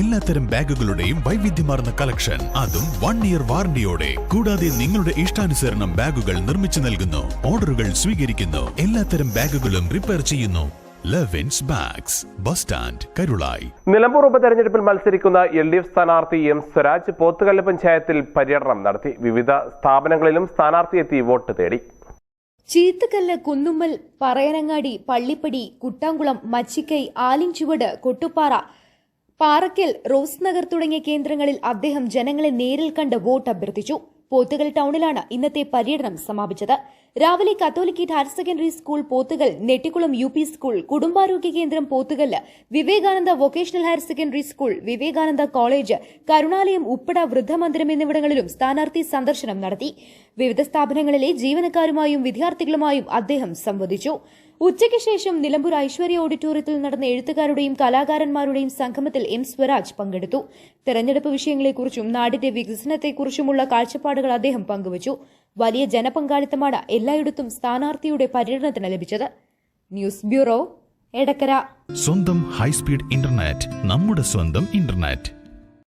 എല്ലാത്തരം ബാഗുകളുടെയും വൈവിധ്യമാർന്ന കളക്ഷൻ, അതും 1 ഇയർ വാറന്റിയോടെ. കൂടാതെ നിങ്ങളുടെ ഇഷ്ടാനുസരണം ബാഗുകൾ നിർമ്മിച്ചു നൽകുന്നു. ഓർഡറുകൾ സ്വീകരിക്കുന്നു. എല്ലാത്തരം ബാഗുകളും റിപ്പയർ ചെയ്യുന്നു. Levins bags, bus stand, Karulayi. Nilambur ഉപതെരഞ്ഞെടുപ്പിൽ മത്സരിക്കുന്ന LDF സ്ഥാനാർത്ഥി M. സ്വരാജ് പോത്തുകല്ല് പഞ്ചായത്തിൽ പര്യടനം നടത്തി. വിവിധ സ്ഥാപനങ്ങളിലും സ്ഥാനാർത്ഥി എത്തി വോട്ട് തേടി. ചീത്തുകല്ല്, കുന്നുമ്മൽ, പറയനങ്ങാടി, പള്ളിപ്പടി, കുട്ടാംകുളം, മച്ചിക്കൈ, ആലിൻചുവട്, കൊട്ടുപാറ, പാറക്കൽ, റോസ് നഗർ തുടങ്ങിയ കേന്ദ്രങ്ങളിൽ അദ്ദേഹം ജനങ്ങളെ നേരിൽ കണ്ട് വോട്ട് അഭ്യർത്ഥിച്ചു. പോത്തുകൽ ടൌണിലാണ് ഇന്നത്തെ പര്യടനം സമാപിച്ചത്. രാവിലെ catholicate higher secondary school Pothukal, Nettikulam UP school, കുടുംബാരോഗ്യ കേന്ദ്രം Pothukallu, Vivekananda vocational higher secondary school, Vivekananda college, Karunalayam, Uppada വൃദ്ധമന്ദിരം എന്നിവിടങ്ങളിലും സ്ഥാനാർത്ഥി സന്ദർശനം നടത്തി. വിവിധ സ്ഥാപനങ്ങളിലെ ജീവനക്കാരുമായും വിദ്യാർത്ഥികളുമായും അദ്ദേഹം സംവദിച്ചു. ഉച്ചയ്ക്ക് ശേഷം നിലമ്പൂർ ഐശ്വര്യ ഓഡിറ്റോറിയത്തിൽ നടന്ന എഴുത്തുകാരുടെയും കലാകാരന്മാരുടെയും സംഗമത്തിൽ M. സ്വരാജ് പങ്കെടുത്തു. തെരഞ്ഞെടുപ്പ് വിഷയങ്ങളെക്കുറിച്ചും നാടിന്റെ വികസനത്തെക്കുറിച്ചുമുള്ള കാഴ്ചപ്പാടുകൾ അദ്ദേഹം പങ്കുവച്ചു. വലിയ ജനപങ്കാളിത്തമാണ് എല്ലായിടത്തും സ്ഥാനാർത്ഥിയുടെ പര്യടനത്തിന് ലഭിച്ചത്. News bureau, Edakkara. സ്വന്തം ഹൈസ്പീഡ് ഇന്റർനെറ്റ്, നമ്മുടെ സ്വന്തം ഇന്റർനെറ്റ്.